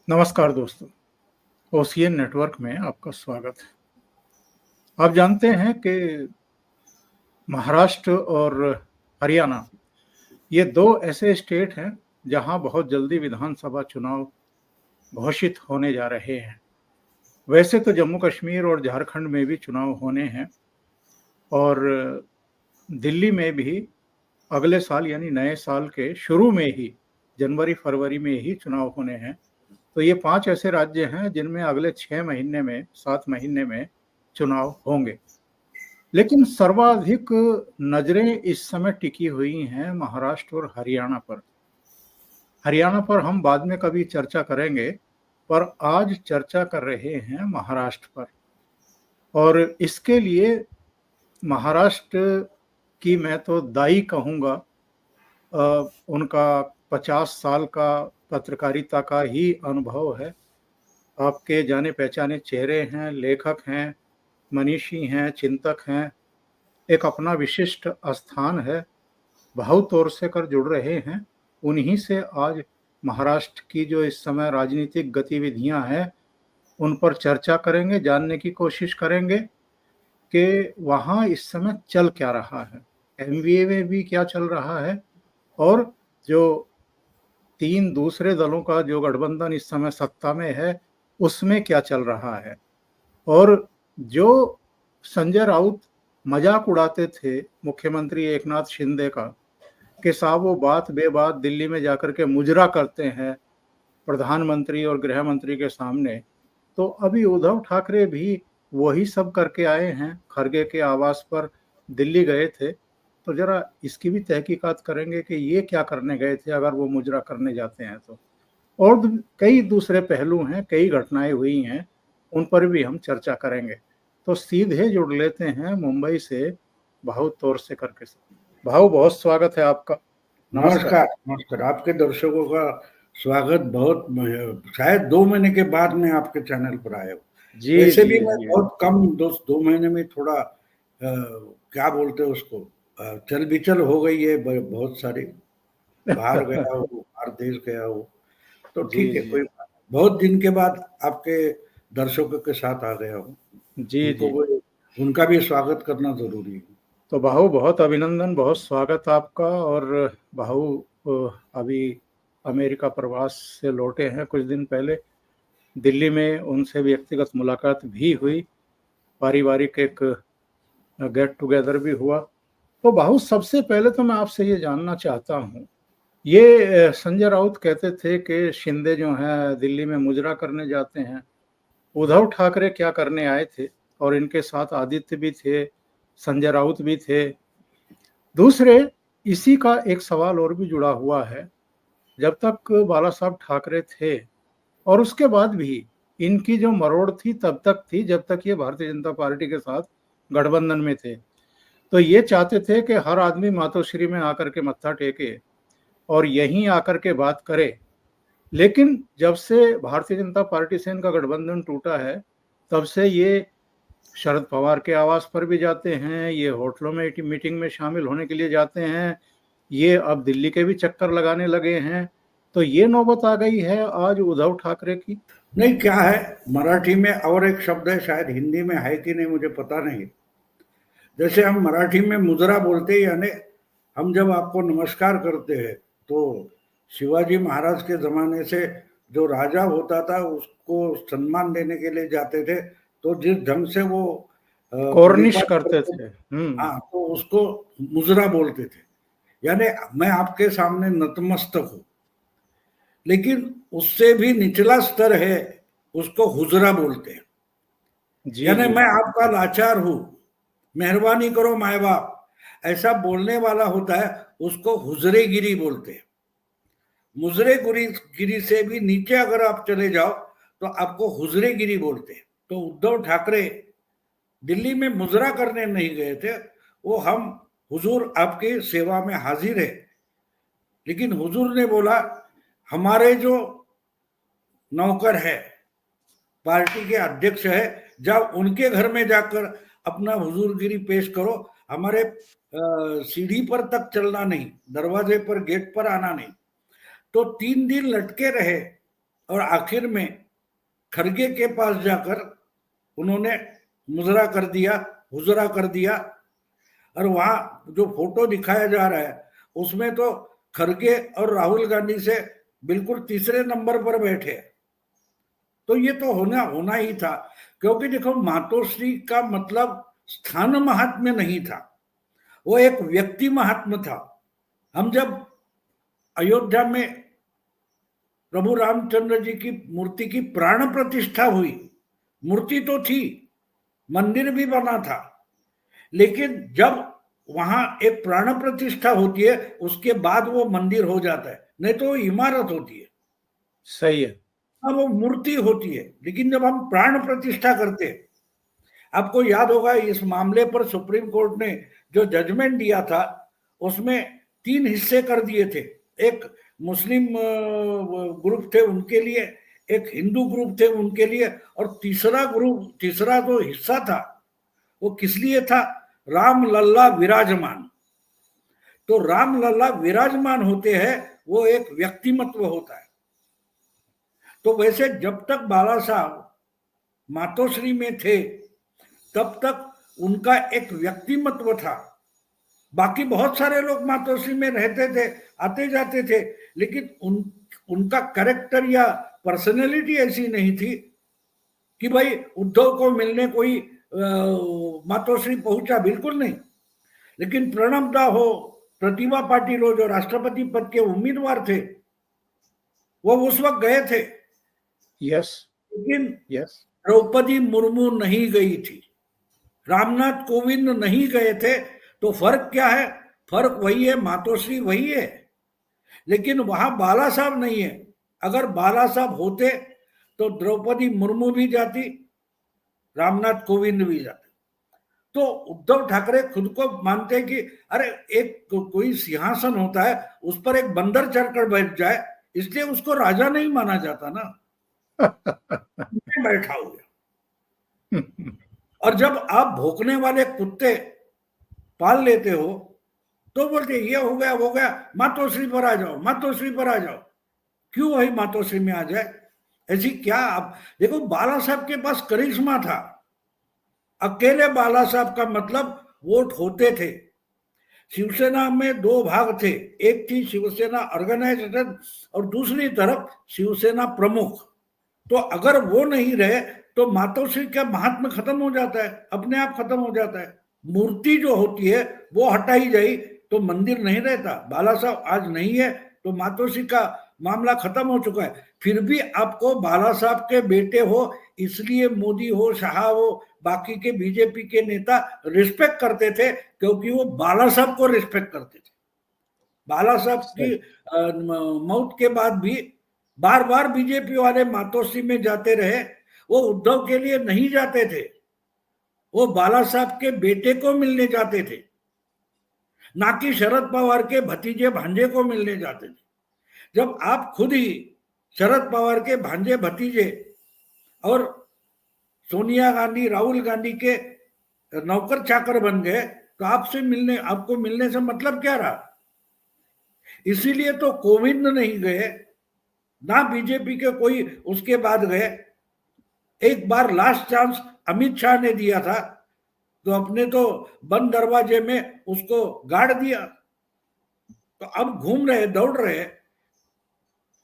नमस्कार दोस्तों, ocean network में आपका स्वागत है। आप जानते हैं कि महाराष्ट्र और हरियाणा ये 2 ऐसे स्टेट हैं जहां बहुत जल्दी विधानसभा चुनाव घोषित होने जा रहे हैं। वैसे तो जम्मू कश्मीर और झारखंड में भी चुनाव होने हैं और दिल्ली में भी अगले साल यानी नए साल के शुरू में ही जनवरी-फरवरी में ही चुनाव होने हैं। तो ये 5 ऐसे राज्य हैं जिनमें अगले 6 महीने में 7 महीने में चुनाव होंगे। लेकिन सर्वाधिक नज़रें इस समय टिकी हुई हैं महाराष्ट्र और हरियाणा पर। हरियाणा पर हम बाद में कभी चर्चा करेंगे, पर आज चर्चा कर रहे हैं महाराष्ट्र पर। और इसके लिए महाराष्ट्र की मैं तो दाई कहूँगा। उनका 50 साल का पत्रकारिता का ही अनुभव है। आपके जाने-पहचाने चेहरे हैं, लेखक हैं, मनीषी हैं, चिंतक हैं, एक अपना विशिष्ट स्थान है, बहुत तौर से कर जुड़ रहे हैं। उन्हीं से आज महाराष्ट्र की जो इस समय राजनीतिक गतिविधियां हैं, उन पर चर्चा करेंगे, जानने की कोशिश करेंगे कि वहाँ इस समय चल क्या रहा है, एमवीए में भी क्या चल रहा है और जो 3 दूसरे दलों का जो गठबंधन इस समय सत्ता में है, उसमें क्या चल रहा है। और जो संजय राउत मजाक उड़ाते थे मुख्यमंत्री एकनाथ शिंदे का कि साहब वो बात बेबात दिल्ली में जाकर के मुजरा करते हैं प्रधानमंत्री और गृह मंत्री के सामने, तो अभी उद्धव ठाकरे भी वही सब करके आए हैं। खरगे के आवास पर दिल्ली गए थे, तो जरा इसकी भी तहकीकात करेंगे कि ये क्या करने गए थे अगर वो मुजरा करने जाते हैं तो। और कई दूसरे पहलू हैं, कई घटनाएं हुई हैं, उन पर भी हम चर्चा करेंगे। तो सीधे जुड़ लेते हैं मुंबई से भाऊ तौर से करके। भाऊ, बहुत स्वागत है आपका। नमस्कार। नमस्कार। आपके दर्शकों का स्वागत। बहुत शायद 2 महीने के बाद मैं आपके चैनल पर आया हूँ। जी वैसे जी भी मैं जी। बहुत कम 2 महीने में थोड़ा क्या बोलते हैं उसको, चल बिचल हो गई है बहुत सारी। बाहर गया हूँ, बाहर देश गया हूँ, तो जी ठीक है, जी कोई बात नहीं। बहुत दिन के बाद आपके दर्शकों के साथ आ गया हूँ। जी जी। उनका भी स्वागत करना जरूरी है। तो भाऊ बहुत अभिनंदन, बहुत स्वागत आपका। और भाऊ अभी अमेरिका प्रवास से लौटे हैं कुछ दिन पहले। दिल्ली में उनसे व्यक्तिगत मुलाकात भी हुई, पारिवारिक एक गेट टुगेदर भी हुआ। तो भाऊ सबसे पहले तो मैं आपसे ये जानना चाहता हूँ, ये संजय राउत कहते थे कि शिंदे जो हैं दिल्ली में मुजरा करने जाते हैं, उद्धव ठाकरे क्या करने आए थे? और इनके साथ आदित्य भी थे, संजय राउत भी थे। दूसरे, इसी का एक सवाल और भी जुड़ा हुआ है। जब तक बाला साहब ठाकरे थे और उसके बाद भी इनकी जो मरोड़ थी तब तक थी जब तक ये भारतीय जनता पार्टी के साथ गठबंधन में थे। तो ये चाहते थे कि हर आदमी मातोश्री में आकर के मत्था टेके और यहीं आकर के बात करे। लेकिन जब से भारतीय जनता पार्टी से इनका गठबंधन टूटा है, तब से ये शरद पवार के आवास पर भी जाते हैं, ये होटलों में मीटिंग में शामिल होने के लिए जाते हैं, ये अब दिल्ली के भी चक्कर लगाने लगे हैं। तो ये नौबत आ गई है आज उद्धव ठाकरे की। नहीं, क्या है, मराठी में और एक शब्द है, शायद हिंदी में है कि नहीं मुझे पता नहीं। जैसे हम मराठी में मुजरा बोलते हैं, यानी हम जब आपको नमस्कार करते हैं, तो शिवाजी महाराज के जमाने से जो राजा होता था उसको सम्मान देने के लिए जाते थे, तो जिस ढंग से वो कॉर्निश परिपाट करते करते, थे। हाँ, तो उसको मुजरा बोलते थे। यानी मैं आपके सामने नतमस्तक हूँ, लेकिन उससे भी निचला स्तर है, उसको हुजरा बोलते हैं। जी यानी जी मैं आपका लाचार हूं, मेहरबानी करो माए बाप, ऐसा बोलने वाला होता है, उसको हुजरेगिरी बोलते हैं। मुजरेगिरी से भी नीचे अगर आप चले जाओ तो आपको हुजरेगिरी बोलते हैं। तो उद्धव ठाकरे दिल्ली में मुजरा करने नहीं गए थे, वो हम हुजूर आपकी सेवा में हाजिर है। लेकिन हुजूर ने बोला हमारे जो नौकर है, पार्टी के अध्यक्ष है, जब उनके घर में जाकर अपना हुजूरगिरी पेश करो, हमारे सीढ़ी पर तक चलना नहीं, दरवाजे पर गेट पर आना नहीं। तो 3 दिन लटके रहे और आखिर में खड़गे के पास जाकर उन्होंने मुजरा कर दिया, हुजरा कर दिया। और वहां जो फोटो दिखाया जा रहा है उसमें तो खड़गे और राहुल गांधी से बिल्कुल तीसरे नंबर पर बैठे। तो ये तो होना ही था, क्योंकि देखो मातोश्री का मतलब स्थान महात्म्य नहीं था, वो एक व्यक्ति महात्म्य था। हम जब अयोध्या में प्रभु रामचंद्र जी की मूर्ति की प्राण प्रतिष्ठा हुई, मूर्ति तो थी, मंदिर भी बना था, लेकिन जब वहां एक प्राण प्रतिष्ठा होती है उसके बाद वो मंदिर हो जाता है, नहीं तो वो इमारत होती है। सही है। अब वो मूर्ति होती है, लेकिन जब हम प्राण प्रतिष्ठा करते हैं, आपको याद होगा इस मामले पर सुप्रीम कोर्ट ने जो जजमेंट दिया था उसमें 3 हिस्से कर दिए थे। एक मुस्लिम ग्रुप थे उनके लिए, एक हिंदू ग्रुप थे उनके लिए, और तीसरा जो हिस्सा था वो किस लिए था? राम लल्ला विराजमान। तो राम लल्ला विराजमान होते हैं, वो एक व्यक्तिमत्व होता है। तो वैसे जब तक बाला साहब मातोश्री में थे तब तक उनका एक व्यक्तिमत्व था। बाकी बहुत सारे लोग मातोश्री में रहते थे, आते जाते थे, लेकिन उनका कैरेक्टर या पर्सनैलिटी ऐसी नहीं थी कि भाई उद्धव को मिलने कोई मातोश्री पहुंचा, बिल्कुल नहीं। लेकिन प्रणब दा हो, प्रतिभा पाटिल हो, जो राष्ट्रपति पद के उम्मीदवार थे, वो उस वक्त गए थे। यस लेकिन यस। द्रौपदी मुर्मू नहीं गई थी, रामनाथ कोविंद नहीं गए थे। तो फर्क क्या है? फर्क वही है, मातोश्री वही है, लेकिन वहां बाला साहब नहीं है। अगर बाला साहब होते तो द्रौपदी मुर्मू भी जाती, रामनाथ कोविंद भी जाते। तो उद्धव ठाकरे खुद को मानते हैं कि अरे एक कोई सिंहासन होता है, उस पर एक बंदर चढ़कर बैठ जाए, इसलिए उसको राजा नहीं माना जाता ना, बैठा हुआ। और जब आप भौंकने वाले कुत्ते पाल लेते हो तो बोलते ये हो गया, मातोश्री पर आ जाओ, मातोश्री पर आ जाओ। क्यों वही मातोश्री में आ जाए? ऐसी क्या? आप देखो बाला साहब के पास करिश्मा था। अकेले बाला साहब का मतलब वोट होते थे। शिवसेना में 2 भाग थे, एक थी शिवसेना ऑर्गेनाइजेशन और दूसरी तरफ शिवसेना प्रमुख। तो अगर वो नहीं रहे तो मातोश्री का महात्मा खत्म हो जाता है, अपने आप खत्म हो जाता है। मूर्ति जो होती है वो हटाई जाए तो मंदिर नहीं रहता। बाला साहब आज नहीं है तो मातोश्री का मामला खत्म हो चुका है। फिर भी आपको बाला साहब के बेटे हो इसलिए मोदी हो, शाह हो, बाकी के बीजेपी के नेता रिस्पेक्ट करते थे, क्योंकि वो बाला साहब को रिस्पेक्ट करते थे। बाला साहब की मौत के बाद भी बार बार बीजेपी वाले मातोश्री में जाते रहे। वो उद्धव के लिए नहीं जाते थे, वो बाला साहब के बेटे को मिलने जाते थे, ना कि शरद पवार के भतीजे भांजे को मिलने जाते थे। जब आप खुद ही शरद पवार के भांजे भतीजे और सोनिया गांधी, राहुल गांधी के नौकर चाकर बन गए तो आपको मिलने से मतलब क्या रहा? इसीलिए तो कोविंद नहीं गए, ना बीजेपी के कोई उसके बाद गए। एक बार लास्ट चांस अमित शाह ने दिया था तो अपने तो बंद दरवाजे में उसको गाड़ दिया। तो अब घूम रहे, दौड़ रहे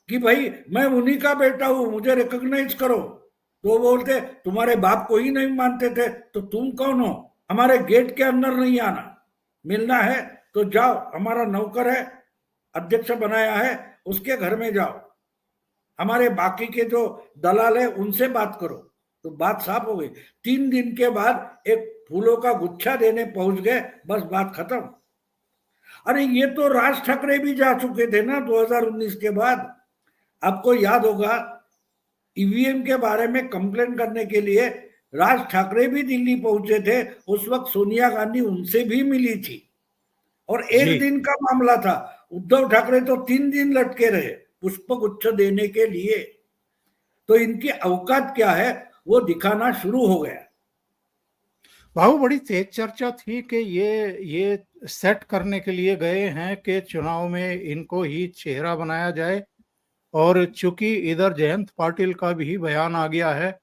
कि भाई मैं उन्हीं का बेटा हूं, मुझे रिकॉग्नाइज करो। तो बोलते तुम्हारे बाप को ही नहीं मानते थे तो तुम कौन हो? हमारे गेट के अंदर नहीं आना, मिलना है तो जाओ, हमारा नौकर है, अध्यक्ष बनाया है, उसके घर में जाओ, हमारे बाकी के जो दलाल है उनसे बात करो। तो बात साफ हो गई। 3 दिन के बाद एक फूलों का गुच्छा देने पहुंच गए, बस बात खत्म। अरे ये तो राज ठाकरे भी जा चुके थे ना 2019 के बाद। आपको याद होगा ईवीएम के बारे में कंप्लेन करने के लिए राज ठाकरे भी दिल्ली पहुंचे थे। उस वक्त सोनिया गांधी उनसे भी मिली थी और एक दिन का मामला था। उद्धव ठाकरे तो 3 दिन लटके रहे पुष्प गुच्छ देने के लिए। तो इनकी औकात क्या है वो दिखाना शुरू हो गया। बाबू बड़ी तेज चर्चा थी कि ये सेट करने के लिए गए हैं कि चुनाव में इनको ही चेहरा बनाया जाए और चूंकि इधर जयंत पाटिल का भी बयान आ गया है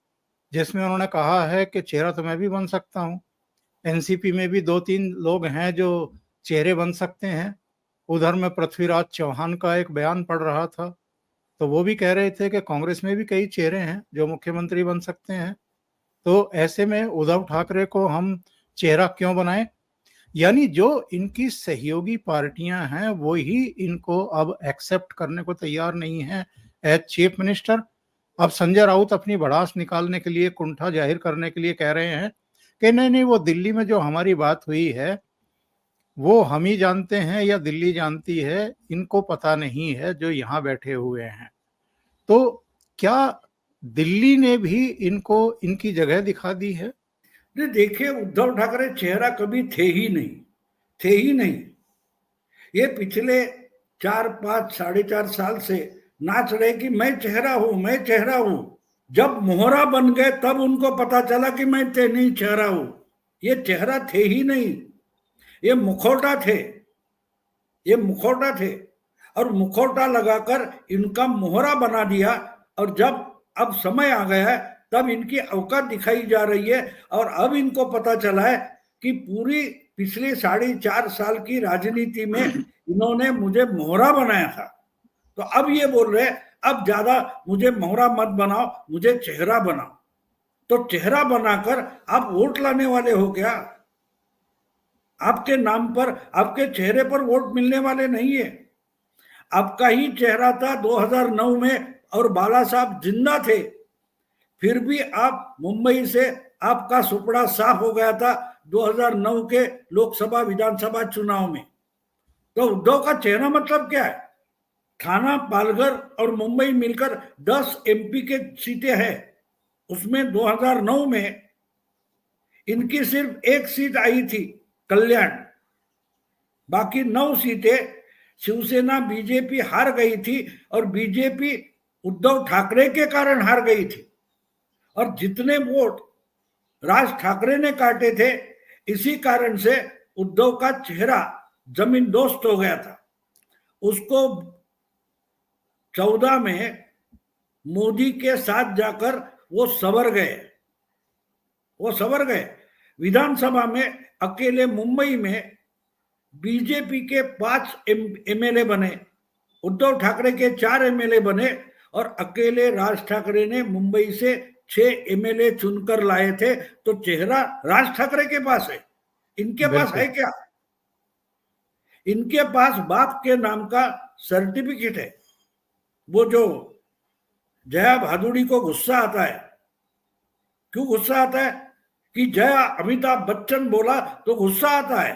जिसमें उन्होंने कहा है कि चेहरा तो मैं भी बन सकता हूँ। एनसीपी में भी 2-3 लोग हैं जो चेहरे बन सकते हैं। उधर में पृथ्वीराज चौहान का एक बयान पढ़ रहा था, तो वो भी कह रहे थे कि कांग्रेस में भी कई चेहरे हैं जो मुख्यमंत्री बन सकते हैं। तो ऐसे में उद्धव ठाकरे को हम चेहरा क्यों बनाएं? यानी जो इनकी सहयोगी पार्टियां हैं वो ही इनको अब एक्सेप्ट करने को तैयार नहीं है एज चीफ मिनिस्टर। अब संजय राउत अपनी भड़ास निकालने के लिए, कुंठा जाहिर करने के लिए कह रहे हैं कि नहीं नहीं, वो दिल्ली में जो हमारी बात हुई है वो हम ही जानते हैं या दिल्ली जानती है, इनको पता नहीं है जो यहाँ बैठे हुए हैं। तो क्या दिल्ली ने भी इनको इनकी जगह दिखा दी है? देखिए, उद्धव ठाकरे चेहरा कभी थे ही नहीं, थे ही नहीं। ये पिछले 4-5 4.5 साल से नाच रहे कि मैं चेहरा हूं, मैं चेहरा हूं। जब मोहरा बन गए तब उनको पता चला कि मैं नहीं चेहरा हूं। ये चेहरा थे ही नहीं, ये मुखौटा थे, ये मुखौटा थे। और मुखौटा लगाकर इनका मोहरा बना दिया। और जब अब समय आ गया है तब इनकी औकात दिखाई जा रही है। और अब इनको पता चला है कि पूरी पिछले 4.5 साल की राजनीति में इन्होंने मुझे मोहरा बनाया था। तो अब ये बोल रहे हैं अब ज्यादा मुझे मोहरा मत बनाओ, मुझे चेहरा बनाओ। तो चेहरा बनाकर आप वोट लाने वाले हो क्या? आपके नाम पर, आपके चेहरे पर वोट मिलने वाले नहीं है। आपका ही चेहरा था 2009 में और बाला साहब जिंदा थे, फिर भी आप मुंबई से आपका सुपड़ा साफ हो गया था 2009 के लोकसभा विधानसभा चुनाव में। तो उद्धव का चेहरा मतलब क्या है? थाना, पालघर और मुंबई मिलकर 10 एमपी के सीटें हैं। उसमें 2009 में इनकी सिर्फ एक सीट आई थी, कल्याण। बाकी 9 सीटें शिवसेना, बीजेपी हार गई थी। और बीजेपी उद्धव ठाकरे के कारण हार गई थी। और जितने वोट राज ठाकरे ने काटे थे, इसी कारण से उद्धव का चेहरा जमीन दोस्त हो गया था। उसको 14 में मोदी के साथ जाकर वो सवर गए, वो सवर गए। विधानसभा में अकेले मुंबई में बीजेपी के 5 एमएलए बने, उद्धव ठाकरे के 4 एमएलए बने। और अकेले राज ठाकरे ने मुंबई से 6 एमएलए चुनकर लाए थे। तो चेहरा राज ठाकरे के पास है, इनके पास है क्या? इनके पास बाप के नाम का सर्टिफिकेट है। वो जो जया भादुड़ी को गुस्सा आता है, क्यों गुस्सा आता है? कि जया अमिताभ बच्चन बोला तो गुस्सा आता है।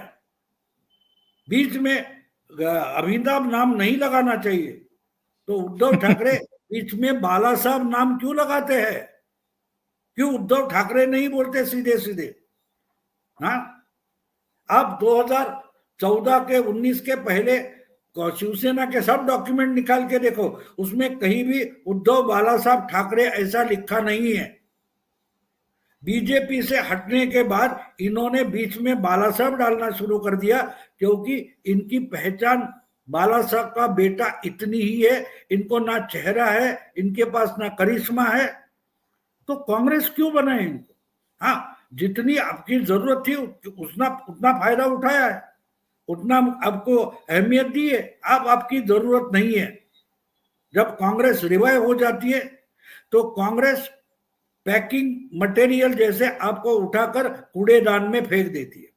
बीच में अमिताभ नाम नहीं लगाना चाहिए। तो उद्धव ठाकरे बीच में बाला साहब नाम क्यों लगाते हैं? क्यों उद्धव ठाकरे नहीं बोलते सीधे सीधे? हाँ, आप 2014 के 19 के पहले शिवसेना के सब डॉक्यूमेंट निकाल के देखो, उसमें कहीं भी उद्धव बाला साहब ठाकरे ऐसा लिखा नहीं है। बीजेपी से हटने के बाद इन्होंने बीच में बाला साहब डालना शुरू कर दिया, क्योंकि इनकी पहचान बाला साहब का बेटा इतनी ही है। इनको ना चेहरा है, इनके पास ना करिश्मा है। तो कांग्रेस क्यों बनाए इनको? हाँ, जितनी आपकी जरूरत थी उतना फायदा उठाया है, उतना आपको अहमियत दी है। अब आपकी जरूरत नहीं है। जब कांग्रेस रिवाइव हो जाती है तो कांग्रेस पैकिंग मटेरियल जैसे आपको उठाकर कूड़ेदान में फेंक देती है।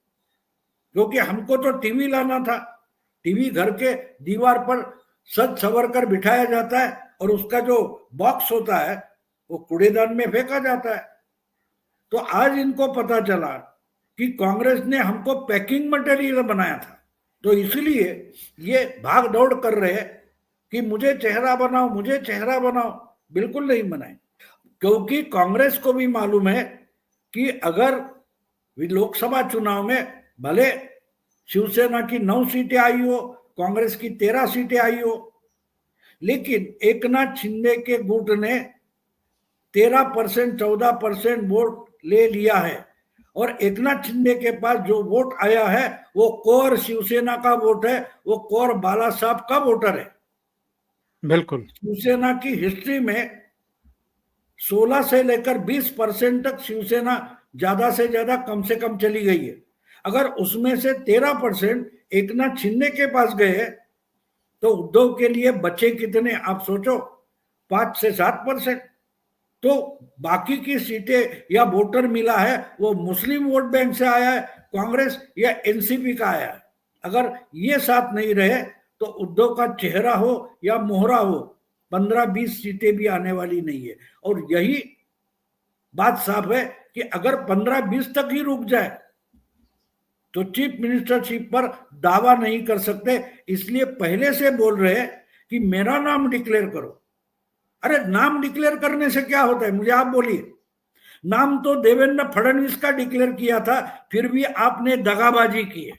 क्योंकि हमको तो टीवी लाना था, टीवी घर के दीवार पर सज सवर कर बिठाया जाता है और उसका जो बॉक्स होता है वो कूड़ेदान में फेंका जाता है। तो आज इनको पता चला कि कांग्रेस ने हमको पैकिंग मटेरियल बनाया था, तो इसलिए ये भाग दौड़ कर रहे हैं कि मुझे चेहरा बनाओ, मुझे चेहरा बनाओ। बिल्कुल नहीं बनाए, क्योंकि कांग्रेस को भी मालूम है कि अगर लोकसभा चुनाव में भले शिवसेना की 9 सीटें आई हो, कांग्रेस की 13 सीटें आई हो, लेकिन एकनाथ शिंदे के गुट ने 13%, 14% वोट ले लिया है। और एकनाथ शिंदे के पास जो वोट आया है वो कोर शिवसेना का वोट है, वो कोर बाला साहब का वोटर है। बिल्कुल। शिवसेना की हिस्ट्री में 16 से लेकर 20% तक शिवसेना ज्यादा से ज्यादा कम से कम चली गई है। अगर उसमें से 13% एकनाथ शिंदे के पास गए तो उद्धव के लिए बचे कितने आप सोचो, 5 से 7%। तो बाकी की सीटें या वोटर मिला है वो मुस्लिम वोट बैंक से आया है, कांग्रेस या एनसीपी का आया है। अगर ये साथ नहीं रहे तो उद्धव का चेहरा हो या मोहरा हो, 15-20 सीटें भी आने वाली नहीं है। और यही बात साफ है कि अगर 15-20 तक ही रुक जाए तो चीफ मिनिस्टरशिप पर दावा नहीं कर सकते, इसलिए पहले से बोल रहे हैं कि मेरा नाम डिक्लेयर करो। अरे नाम डिक्लेयर करने से क्या होता है, मुझे आप बोलिए। नाम तो देवेंद्र फडणवीस का डिक्लेयर किया था, फिर भी आपने दगाबाजी की है।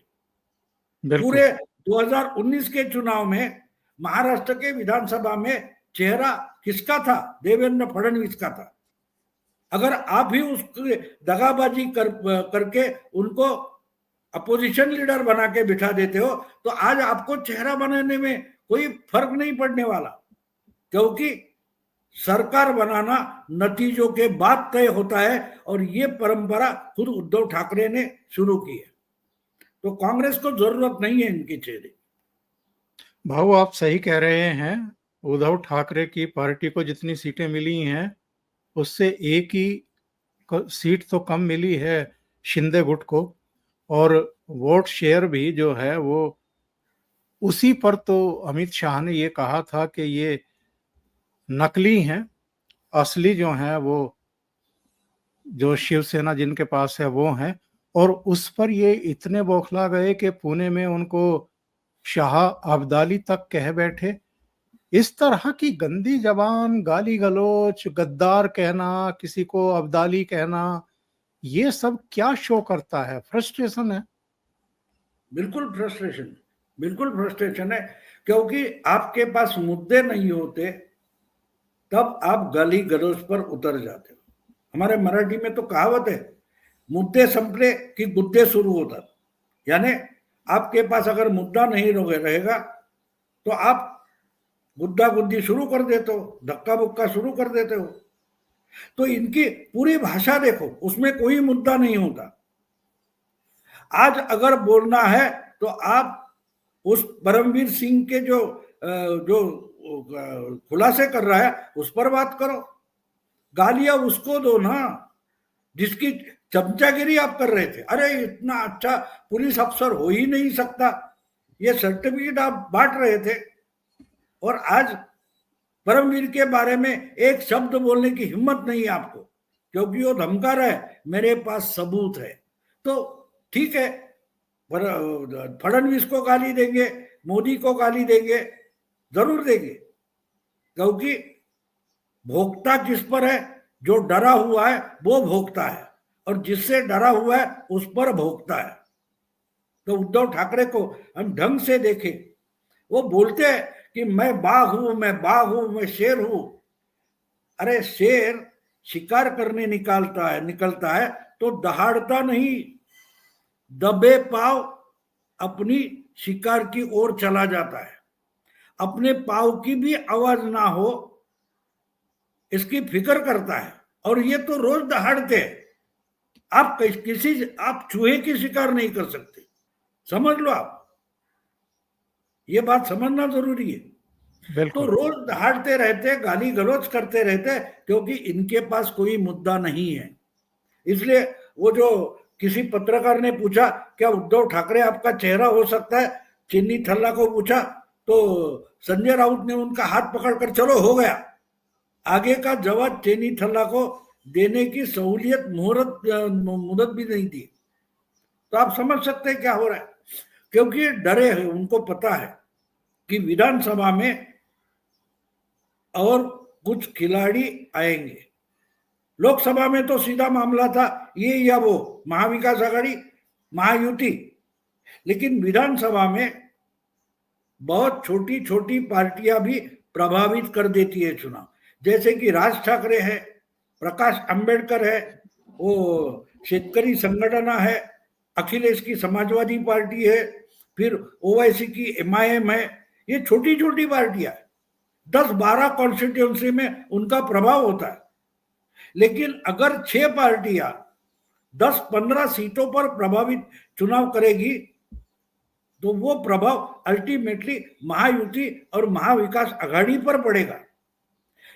बिल्कुल। पूरे 2019 के चुनाव में महाराष्ट्र के विधानसभा में चेहरा किसका था? देवेंद्र फडणवीस का था। अगर आप ही उसकी दगाबाजी करके उनको अपोजिशन लीडर बना के बिठा देते हो तो आज आपको चेहरा बनाने में कोई फर्क नहीं पड़ने वाला, क्योंकि सरकार बनाना नतीजों के बाद तय होता है और ये परंपरा खुद उद्धव ठाकरे ने शुरू की है। तो कांग्रेस को जरूरत नहीं है इनके चेहरे। भाऊ आप सही कह रहे हैं। उद्धव ठाकरे की पार्टी को जितनी सीटें मिली हैं उससे एक ही सीट तो कम मिली है शिंदे गुट को, और वोट शेयर भी जो है वो उसी पर। तो अमित शाह ने ये कहा था कि ये नकली हैं, असली जो हैं वो जो शिवसेना जिनके पास है वो हैं। और उस पर ये इतने बौखला गए कि पुणे में उनको शाह अब्दाली तक कह बैठे। इस तरह की गंदी जबान, गाली गलौच, गद्दार कहना, किसी को अब्दाली कहना, ये सब क्या शो करता है? फ्रस्ट्रेशन है। बिल्कुल फ्रस्ट्रेशन, बिल्कुल फ्रस्ट्रेशन है, क्योंकि आपके पास मुद्दे नहीं होते तब आप गाली गलौज पर उतर जाते हो। हमारे मराठी में तो कहावत है, मुद्दे संपले कि गुद्दे शुरू होता। यानी आपके पास अगर मुद्दा नहीं रहेगा तो आप गुद्दा गुद्दी शुरू कर देते हो, धक्का बुक्का शुरू कर देते हो। तो इनकी पूरी भाषा देखो, उसमें कोई मुद्दा नहीं होता। आज अगर बोलना है तो आप उस परमवीर सिंह के जो खुलासे कर रहा है उस पर बात करो, गालियां उसको दो ना जिसकी चमचागिरी आप कर रहे थे। अरे इतना अच्छा पुलिस अफसर हो ही नहीं सकता, ये सर्टिफिकेट आप बांट रहे थे, और आज परमवीर के बारे में एक शब्द बोलने की हिम्मत नहीं है आपको, क्योंकि वो धमका रहा है मेरे पास सबूत है। तो ठीक है, फडणवीस को गाली देंगे, मोदी को गाली देंगे, जरूर देंगे, क्योंकि भोगता किस पर है? जो डरा हुआ है वो भोगता है, और जिससे डरा हुआ है उस पर भोगता है। तो उद्धव ठाकरे को हम ढंग से देखें, वो बोलते हैं कि मैं बाघ हूं, मैं बाघ हूं, मैं शेर हूं। अरे शेर शिकार करने निकलता है तो दहाड़ता नहीं, दबे पाव अपनी शिकार की ओर चला जाता है। अपने पाव की भी आवाज ना हो इसकी फिक्र करता है, और ये तो रोज दहाड़ते हैं। आप चूहे की शिकार नहीं कर सकते, समझ लो आप, ये बात समझना जरूरी है। तो बिल्कुल। रोज दहाड़ते रहते, गाली गलौज करते रहते, क्योंकि इनके पास कोई मुद्दा नहीं है। इसलिए वो जो किसी पत्रकार ने पूछा क्या उद्धव ठाकरे आपका चेहरा हो सकता है, चिन्नी थल्ला को पूछा, तो संजय राउत ने उनका हाथ पकड़कर चलो हो गया, आगे का जवाब चेनी थल्ला को देने की सहूलियत मुदत भी नहीं दी। तो आप समझ सकते हैं क्या हो रहा है, क्योंकि डरे हैं, उनको पता है कि विधानसभा में और कुछ खिलाड़ी आएंगे। लोकसभा में तो सीधा मामला था ये या वो, महाविकास आघाड़ी, महायुति, लेकिन विधानसभा में बहुत छोटी छोटी पार्टियां भी प्रभावित कर देती है चुनाव। जैसे कि राज ठाकरे है, प्रकाश अंबेडकर है, वो शेतकरी संगठना है, अखिलेश की समाजवादी पार्टी है, फिर ओवैसी की एमआईएम है। ये छोटी छोटी पार्टियां है 10-12 कॉन्स्टिट्यूंसी में उनका प्रभाव होता है। लेकिन अगर 6 पार्टियां 10-15 सीटों पर प्रभावित चुनाव करेगी तो वो प्रभाव अल्टीमेटली महायुति और महाविकास आघाड़ी पर पड़ेगा।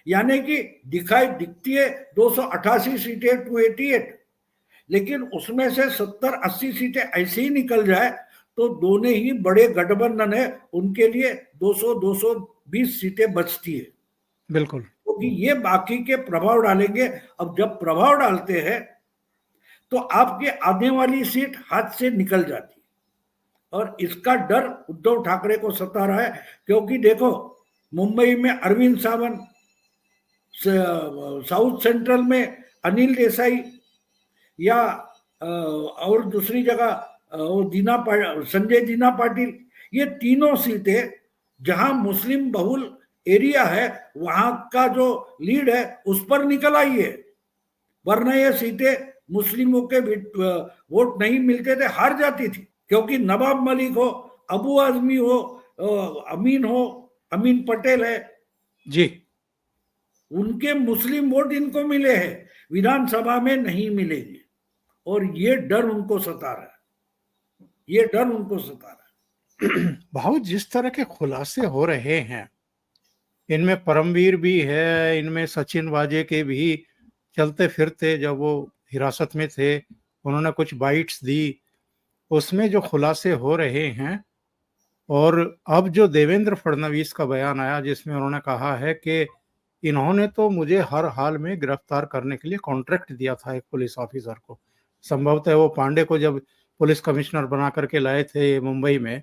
यानी कि दिखती है 288 सीटें 288, लेकिन उसमें से 70-80 सीटें ऐसे ही निकल जाए तो दोनों ही बड़े गठबंधन है, उनके लिए 200-220 सीटें बचती है। बिल्कुल। क्योंकि ये बाकी के प्रभाव डालेंगे। अब जब प्रभाव डालते हैं तो आपके आने वाली सीट हाथ से निकल जाती है, और इसका डर उद्धव ठाकरे को सता रहा है। क्योंकि देखो, मुंबई में अरविंद सावंत, साउथ सेंट्रल में अनिल देसाई, या और दूसरी जगह संजय दीना पाटिल, ये तीनों सीटें जहां मुस्लिम बहुल एरिया है वहां का जो लीड है उस पर निकल आई है। वरना ये सीटें मुस्लिमों के वोट नहीं मिलते थे, हार जाती थी। क्योंकि नवाब मलिक हो, अबू आजमी हो, अमीन पटेल है जी, उनके मुस्लिम वोट इनको मिले हैं, विधानसभा में नहीं मिलेंगे। और ये डर उनको सता रहा है, ये डर उनको सता रहा है। बहुत जिस तरह के खुलासे हो रहे हैं, इनमें परमवीर भी है, इनमें सचिन वाजे के भी चलते फिरते, जब वो हिरासत में थे उन्होंने कुछ बाइट्स दी, उसमें जो खुलासे हो रहे हैं, और अब जो देवेंद्र फडणवीस का बयान आया जिसमें उन्होंने कहा है कि इन्होंने तो मुझे हर हाल में गिरफ्तार करने के लिए कॉन्ट्रैक्ट दिया था एक पुलिस ऑफिसर को। संभवतः वो पांडे को जब पुलिस कमिश्नर बना करके लाए थे मुंबई में,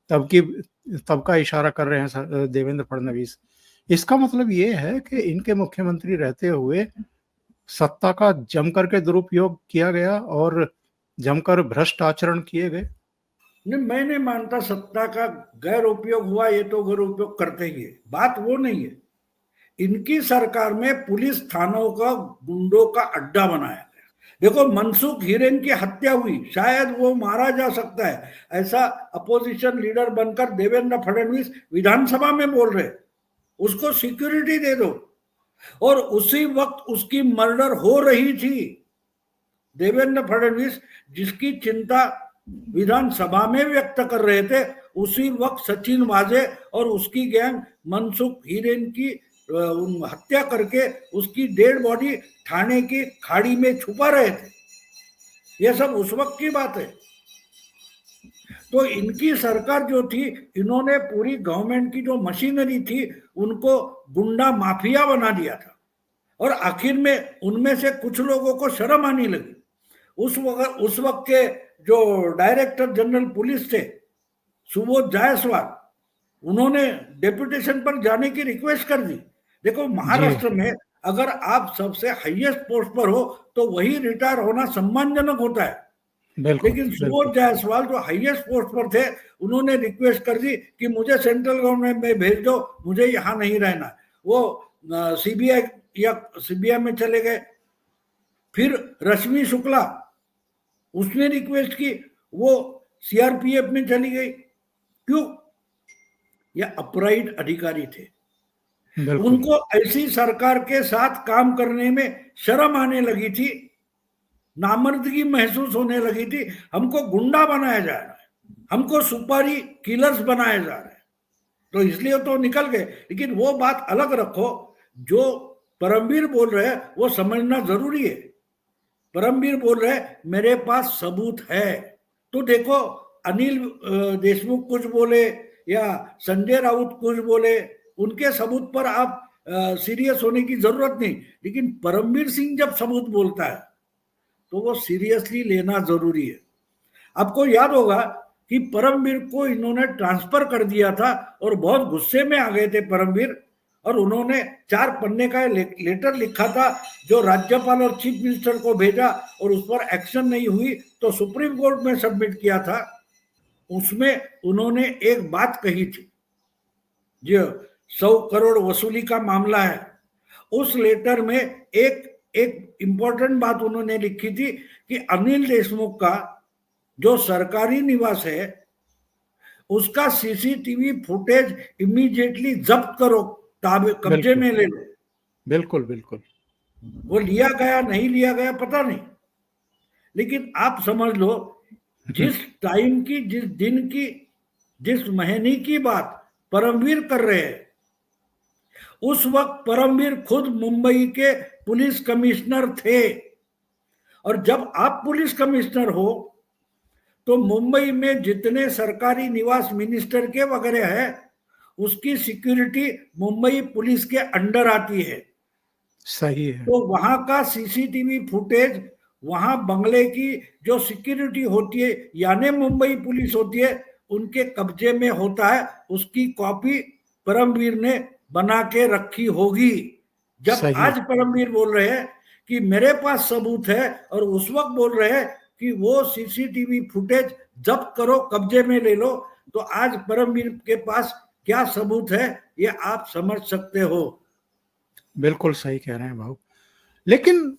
तब का इशारा कर रहे हैं देवेंद्र फडणवीस। इसका मतलब ये है कि इनके मुख्यमंत्री रहते हुए सत्ता का जमकर के दुरुपयोग किया गया और जमकर भ्रष्ट आचरण किए गए। नहीं, मैं नहीं मानता सत्ता का गैर उपयोग हुआ, ये तो गैर उपयोग करते ही है, बात वो नहीं है। इनकी सरकार में पुलिस थानों का गुंडों का अड्डा बनाया गया। देखो, मनसुख हिरेन की हत्या हुई, शायद वो मारा जा सकता है, ऐसा अपोजिशन लीडर बनकर देवेंद्र फडणवीस विधानसभा में बोल रहे, उसको सिक्योरिटी दे दो। और उसी वक्त उसकी मर्डर हो रही थी। देवेंद्र फडणवीस जिसकी चिंता विधानसभा में व्यक्त कर रहे थे, उसी वक्त सचिन वाजे और उसकी गैंग मनसुख हिरेन की हत्या करके उसकी डेड बॉडी थाने की खाड़ी में छुपा रहे थे। यह सब उस वक्त की बात है। तो इनकी सरकार जो थी, इन्होंने पूरी गवर्नमेंट की जो मशीनरी थी उनको गुंडा माफिया बना दिया था। और आखिर में उनमें से कुछ लोगों को शर्म आने लगी। उस वक्त के जो डायरेक्टर जनरल पुलिस थे सुबोध जायसवाल, उन्होंने डेपुटेशन पर जाने की रिक्वेस्ट कर दी। देखो, महाराष्ट्र में अगर आप सबसे हाईएस्ट पोस्ट पर हो तो वही रिटायर होना सम्मानजनक होता है। लेकिन सुबोध जायसवाल जो हाईएस्ट पोस्ट पर थे, उन्होंने रिक्वेस्ट कर दी कि मुझे सेंट्रल गवर्नमेंट में भेज दो, मुझे यहां नहीं रहना। वो सीबीआई में चले गए। फिर रश्मि शुक्ला, उसने रिक्वेस्ट की, वो सीआरपीएफ में चली गई। क्यों? ये अपराइट अधिकारी थे, उनको ऐसी सरकार के साथ काम करने में शर्म आने लगी थी, नामर्दगी महसूस होने लगी थी। हमको गुंडा बनाया जा रहा है, हमको सुपारी किलर्स बनाया जा रहा है, तो इसलिए तो निकल गए। लेकिन वो बात अलग रखो, जो परमवीर बोल रहे हैं वो समझना जरूरी है। परमवीर बोल रहे मेरे पास सबूत है। तो देखो, अनिल देशमुख कुछ बोले या संजय राउत कुछ बोले, उनके सबूत पर आप सीरियस होने की जरूरत नहीं। लेकिन परमवीर सिंह जब सबूत बोलता है तो वो सीरियसली लेना जरूरी है। आपको याद होगा कि परमवीर को इन्होंने ट्रांसफर कर दिया था और बहुत गुस्से में आ गए थे परमवीर, और उन्होंने 4 पन्ने का लेटर लिखा था जो राज्यपाल और चीफ मिनिस्टर को भेजा, और उस पर एक्शन नहीं हुई तो सुप्रीम कोर्ट में सबमिट किया था। उसमें उन्होंने एक बात कही थी, जो 100 करोड़ वसूली का मामला है, उस लेटर में एक इंपॉर्टेंट बात उन्होंने लिखी थी कि अनिल देशमुख का जो सरकारी निवास है उसका सीसीटीवी फुटेज इमीडिएटली जब्त करो। कब्जे में ले लो। बिल्कुल बिल्कुल। वो लिया गया नहीं लिया गया पता नहीं, लेकिन आप समझ लो जिस टाइम की, जिस दिन की, जिस महीने की बात परमवीर कर रहे हैं, उस वक्त परमवीर खुद मुंबई के पुलिस कमिश्नर थे। और जब आप पुलिस कमिश्नर हो तो मुंबई में जितने सरकारी निवास मिनिस्टर के वगैरह है, उसकी सिक्योरिटी मुंबई पुलिस के अंडर आती है। सही है। तो वहां का सीसीटीवी फुटेज, वहां बंगले की जो सिक्योरिटी होती है, यानी मुंबई पुलिस होती है, उनके कब्जे में होता है। उसकी कॉपी परमवीर ने बना के रखी होगी। जब सही। आज परमवीर बोल रहे हैं कि मेरे पास सबूत है, और उस वक्त बोल रहे हैं कि वो सीसीटीवी फुटेज जब्त करो, कब्जे में ले लो, तो आज परमवीर के पास क्या सबूत है, ये आप समझ सकते हो। बिल्कुल सही कह रहे हैं भाऊ। लेकिन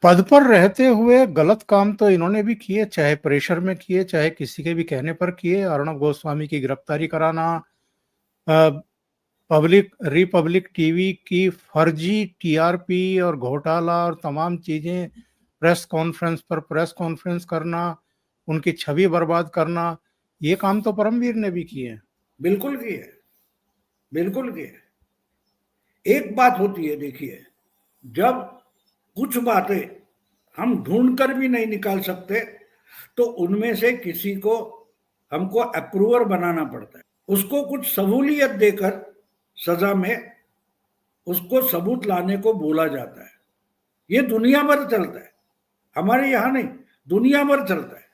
पद पर रहते हुए गलत काम तो इन्होंने भी किए, चाहे प्रेशर में किए, चाहे किसी के भी कहने पर किए। अर्णब गोस्वामी की गिरफ्तारी कराना, रिपब्लिक टीवी की फर्जी टीआरपी और घोटाला और तमाम चीजें, प्रेस कॉन्फ्रेंस करना, उनकी छवि बर्बाद करना, ये काम तो परमवीर ने भी किए। बिल्कुल किए, बिल्कुल किए। एक बात होती है, देखिए, जब कुछ बातें हम ढूंढ कर भी नहीं निकाल सकते तो उनमें से किसी को हमको अप्रूवर बनाना पड़ता है, उसको कुछ सहूलियत देकर सजा में उसको सबूत लाने को बोला जाता है। ये दुनिया भर चलता है, हमारे यहां नहीं, दुनिया भर चलता है।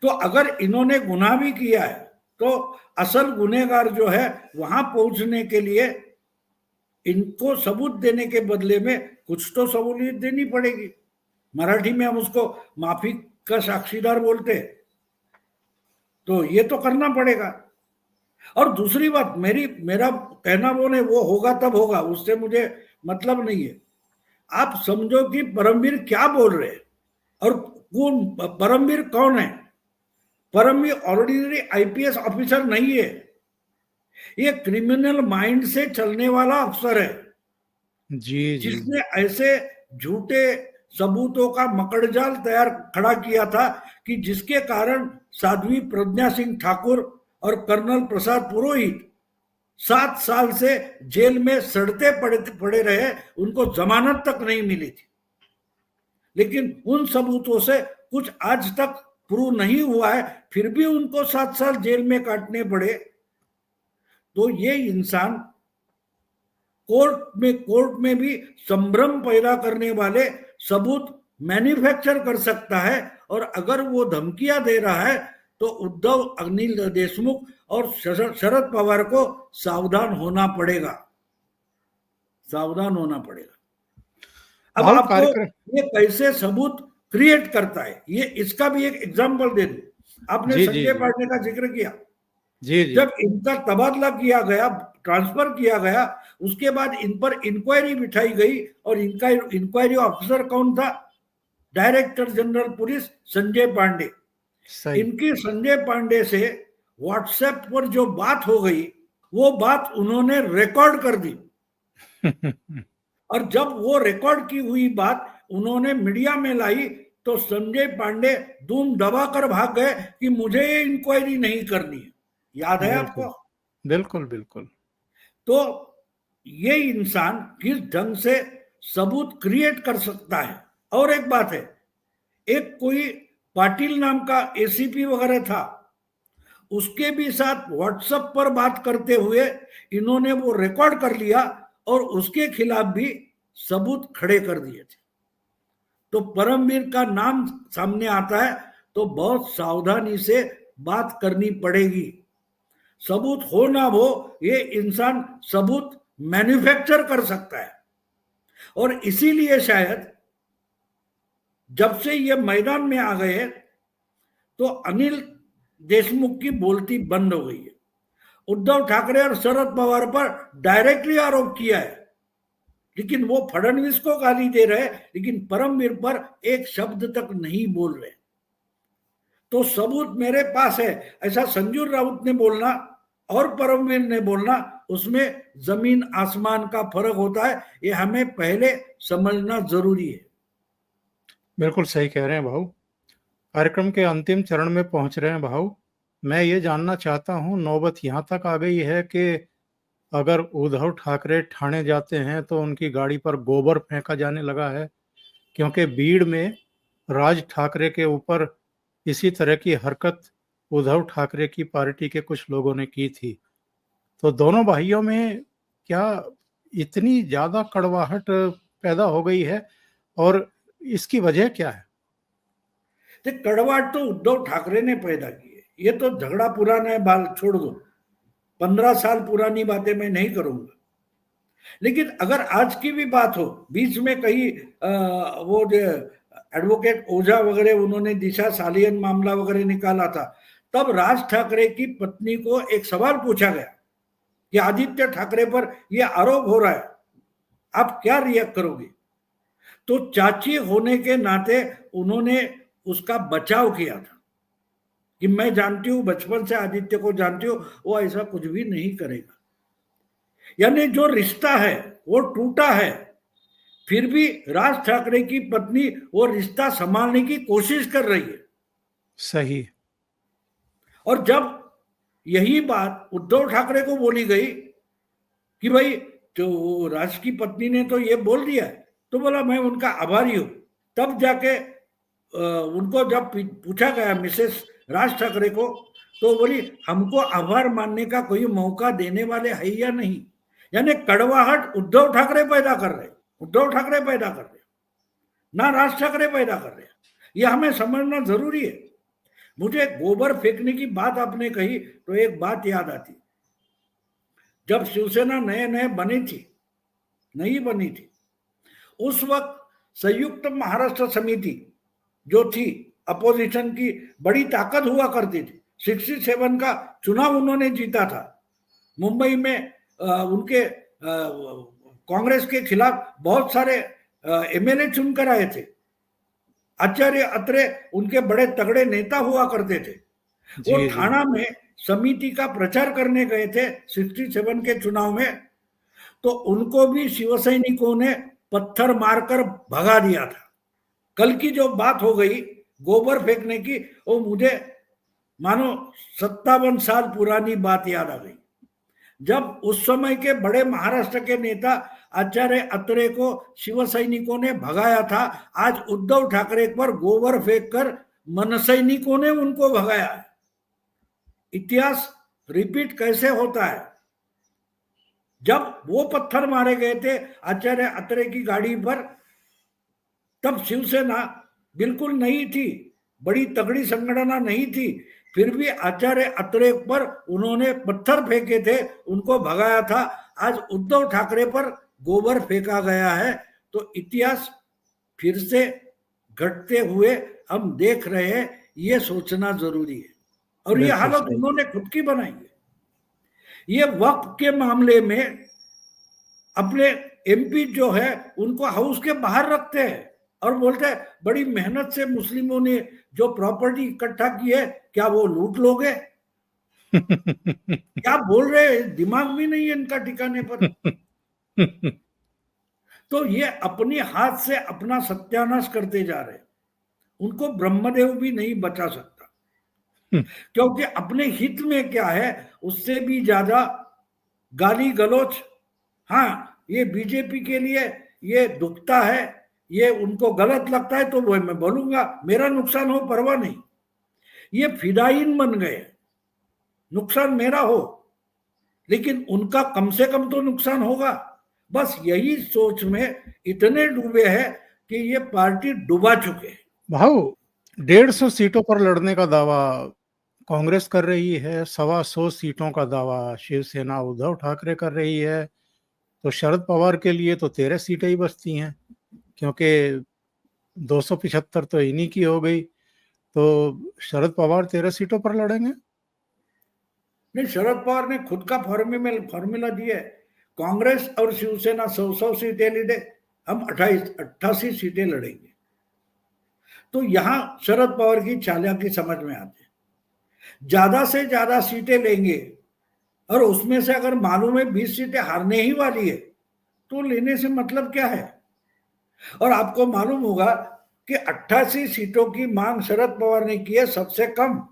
तो अगर इन्होंने गुनाह भी किया है तो असल गुनहगार जो है वहां पहुंचने के लिए इनको सबूत देने के बदले में कुछ तो सहूलियत देनी पड़ेगी। मराठी में हम उसको माफी का साक्षीदार बोलते हैं, तो ये तो करना पड़ेगा। और दूसरी बात, मेरा कहना वो होगा तब होगा, उससे मुझे मतलब नहीं है। आप समझो कि परमवीर क्या बोल रहे हैं, और कौन परमवीर कौन है। परमवीर ऑर्डिनरी आईपीएस ऑफिसर नहीं है, ये क्रिमिनल माइंड से चलने वाला अफसर है, जी जी। जिसने ऐसे झूठे सबूतों का मकड़जाल तैयार खड़ा किया था कि जिसके कारण साध्वी प्रज्ञा सिंह ठाकुर और कर्नल प्रसाद पुरोहित 7 साल से जेल में सड़ते पड़े रहे, उनको जमानत तक नहीं मिली थी। लेकिन उन सबूतों से कुछ आज तक प्रूव नहीं हुआ है, फिर भी उनको 7 साल जेल में काटने पड़े। तो ये इंसान कोर्ट में भी संभ्रम पैदा करने वाले सबूत मैन्युफैक्चर कर सकता है। और अगर वो धमकियां दे रहा है तो उद्धव, अनिल देशमुख और शरद पवार को सावधान होना पड़ेगा, सावधान होना पड़ेगा। अब आपको ये कैसे सबूत क्रिएट करता है, ये इसका भी एक एग्जांपल दे दूं। आपने संजय पांडे का जिक्र किया। जी जी। जब इनका तबादला किया गया, ट्रांसफर किया गया, उसके बाद इन पर इंक्वायरी बिठाई गई, और इनका इंक्वायरी ऑफिसर कौन था? Director general police Sanjay Pande. इनकी संजय पांडे से व्हाट्सएप पर जो बात हो गई, वो बात उन्होंने रिकॉर्ड कर दी। और जब वो रिकॉर्ड की हुई बात उन्होंने मीडिया में लाई तो संजय पांडे धूम दबाकर भाग गए कि मुझे ये इंक्वायरी नहीं करनी है। याद है आपको? बिल्कुल बिल्कुल। तो ये इंसान किस ढंग से सबूत क्रिएट कर सकता है। और एक बात है, एक कोई पाटिल नाम का एसीपी वगैरह था, उसके भी साथ व्हाट्सएप पर बात करते हुए इन्होंने वो रिकॉर्ड कर लिया और उसके खिलाफ भी सबूत खड़े कर दिए थे। तो परमवीर का नाम सामने आता है तो बहुत सावधानी से बात करनी पड़ेगी। सबूत हो ना हो, ये इंसान सबूत मैन्युफैक्चर कर सकता है। और इसीलिए शायद जब से ये मैदान में आ गए तो अनिल देशमुख की बोलती बंद हो गई है। उद्धव ठाकरे और शरद पवार पर डायरेक्टली आरोप किया है, लेकिन वो फडणवीस को गाली दे रहे, लेकिन परमवीर पर एक शब्द तक नहीं बोल रहे। तो सबूत मेरे पास है, ऐसा संजू राउत ने बोलना और परमवीर ने बोलना, उसमें जमीन आसमान का फर्क होता है। ये हमें पहले समझना जरूरी है। बिल्कुल सही कह रहे हैं भाऊ। कार्यक्रम के अंतिम चरण में पहुंच रहे हैं भाऊ। मैं ये जानना चाहता हूं, नौबत यहाँ तक आ गई है कि अगर उद्धव ठाकरे ठाणे जाते हैं तो उनकी गाड़ी पर गोबर फेंका जाने लगा है, क्योंकि बीड़ में राज ठाकरे के ऊपर इसी तरह की हरकत उद्धव ठाकरे की पार्टी के कुछ लोगों ने की थी। तो दोनों भाइयों में क्या इतनी ज्यादा कड़वाहट पैदा हो गई है, और इसकी वजह क्या है? तो कड़वाहट तो उद्धव ठाकरे ने पैदा की है। ये तो झगड़ा पुराना है, बाल छोड़ दो। 15 साल पुरानी बातें मैं नहीं करूंगा। लेकिन अगर आज की भी बात हो, बीच में कहीं वो जो एडवोकेट ओझा वगैरह उन्होंने दिशा सालियन मामला वगैरह निकाला था, तब राज ठाकरे की पत्नी को एक सवाल पूछा गया कि आदित्य ठाकरे पर यह आरोप हो रहा है, आप क्या रिएक्ट करोगे? तो चाची होने के नाते उन्होंने उसका बचाव किया था कि मैं जानती हूं, बचपन से आदित्य को जानती हूं, वो ऐसा कुछ भी नहीं करेगा। यानी जो रिश्ता है वो टूटा है, फिर भी राज ठाकरे की पत्नी वो रिश्ता संभालने की कोशिश कर रही है। सही। और जब यही बात उद्धव ठाकरे को बोली गई कि भाई जो राज की पत्नी ने तो ये बोल दिया है, तो बोला मैं उनका आभारी हूं। तब जाके उनको जब पूछा गया मिसेस राज ठाकरे को, तो बोली हमको आभार मानने का कोई मौका देने वाले है या नहीं। यानी कड़वाहट उद्धव ठाकरे पैदा कर रहे, उद्धव ठाकरे पैदा कर रहे, ना राज ठाकरे पैदा कर रहे। ये हमें समझना जरूरी है। मुझे गोबर फेंकने की बात आपने कही तो एक बात याद आती। जब शिवसेना नए नए बनी थी, नई बनी थी, उस वक्त संयुक्त महाराष्ट्र समिति जो थी, अपोजिशन की बड़ी ताकत हुआ करती थी। 67 का चुनाव उन्होंने जीता था। मुंबई में उनके कांग्रेस के खिलाफ बहुत सारे एमएलए चुनकर आए थे। आचार्य अत्रे उनके बड़े तगड़े नेता हुआ करते थे। वो जी जी। थाना में समिति का प्रचार करने गए थे 67 के चुनाव में, तो उनको भी शिवसैनिकों ने पत्थर मारकर भगा दिया था। कल की जो बात हो गई गोबर फेंकने की, वो मुझे मानो 57 साल पुरानी बात याद आ गई, जब उस समय के बड़े महाराष्ट्र के नेता आचार्य अत्रे को शिवसैनिकों ने भगाया था। आज उद्धव ठाकरे पर गोबर फेंक कर मनसैनिकों ने उनको भगाया है। इतिहास रिपीट कैसे होता है? जब वो पत्थर मारे गए थे आचार्य अत्रे की गाड़ी पर, तब शिवसेना बिल्कुल नहीं थी, बड़ी तगड़ी संगठना नहीं थी, फिर भी आचार्य अत्रे पर उन्होंने पत्थर फेंके थे, उनको भगाया था। आज उद्धव ठाकरे पर गोबर फेंका गया है, तो इतिहास फिर से घटते हुए हम देख रहे हैं। ये सोचना जरूरी है, और ये बिल्कुल हालत सही। उन्होंने खुद की बनाई है। ये वक्त के मामले में अपने एमपी जो है उनको हाउस के बाहर रखते हैं और बोलते हैं बड़ी मेहनत से मुस्लिमों ने जो प्रॉपर्टी इकट्ठा की है, क्या वो लूट लोगे? क्या बोल रहे हैं? दिमाग भी नहीं है इनका ठिकाने पर। तो ये अपने हाथ से अपना सत्यानाश करते जा रहे हैं। उनको ब्रह्मदेव भी नहीं बचा सकता, क्योंकि अपने हित में क्या है उससे भी ज्यादा गाली गलौच। हाँ, ये बीजेपी के लिए ये दुखता है, ये उनको गलत लगता है तो वो मैं बोलूंगा, मेरा नुकसान हो परवाह नहीं। ये फिदायीन बन गए, नुकसान मेरा हो लेकिन उनका कम से कम तो नुकसान होगा। बस यही सोच में इतने डूबे हैं कि ये पार्टी डुबा चुके हैं। भाऊ, 150 सीटों पर लड़ने का दावा कांग्रेस कर रही है, 125 सीटों का दावा शिवसेना उद्धव ठाकरे कर रही है। तो शरद पवार के लिए तो 13 सीटें ही बचती हैं, क्योंकि 275 तो इन्हीं की हो गई। तो शरद पवार 13 सीटों पर लड़ेंगे। नहीं, शरद पवार ने खुद का फॉर्मूला दिया है। कांग्रेस और शिवसेना 100-100 सीटें लड़े, हम 88 सीटें लड़ेंगे। तो यहां शरद पवार की चालाकी समझ में आती है। ज्यादा से ज्यादा सीटें लेंगे और उसमें से अगर मालूम है 20 सीटें हारने ही वाली है तो लेने से मतलब क्या है। और आपको मालूम होगा कि 88 सीटों की मांग शरद पवार ने की है, सबसे कम,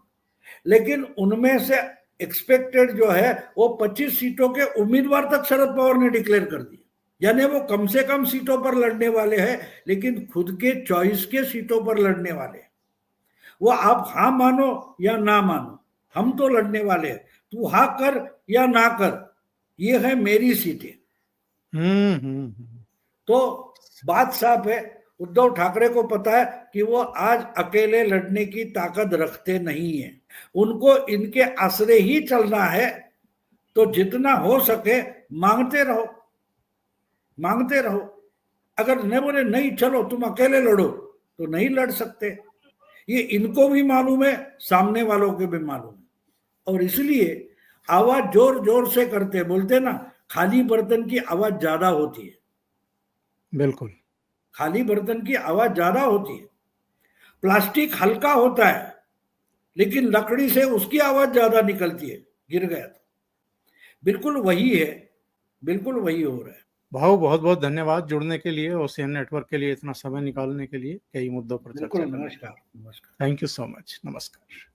लेकिन उनमें से एक्सपेक्टेड जो है वो 25 सीटों के उम्मीदवार तक शरद पवार ने डिक्लेयर कर दिए। यानी वो कम से कम सीटों पर लड़ने वाले हैं, लेकिन खुद के चॉइस के सीटों पर लड़ने वाले हैं। वो आप हाँ मानो या ना मानो, हम तो लड़ने वाले हैं, तू हाँ कर या ना कर, ये है मेरी सीटें। तो बात साफ है, उद्धव ठाकरे को पता है कि वो आज अकेले लड़ने की ताकत रखते नहीं है, उनको इनके आसरे ही चलना है। तो जितना हो सके मांगते रहो, मांगते रहो। अगर नहीं बोले नहीं चलो तुम अकेले लड़ो तो नहीं लड़ सकते, ये इनको भी मालूम है, सामने वालों को भी मालूम है। और इसलिए आवाज जोर जोर से करते, बोलते ना खाली बर्तन की आवाज ज्यादा होती है। बिल्कुल, खाली बर्तन की आवाज ज्यादा होती है। प्लास्टिक हल्का होता है लेकिन लकड़ी से उसकी आवाज ज्यादा निकलती है, गिर गया तो। बिल्कुल वही है, बिल्कुल वही हो रहा है। भाऊ बहुत बहुत धन्यवाद जुड़ने के लिए, ओशियन नेटवर्क के लिए इतना समय निकालने के लिए, कई मुद्दों पर चर्चा बिल्कुल, करने के लिए। नमस्कार, नमस्कार। थैंक यू सो मच, नमस्कार।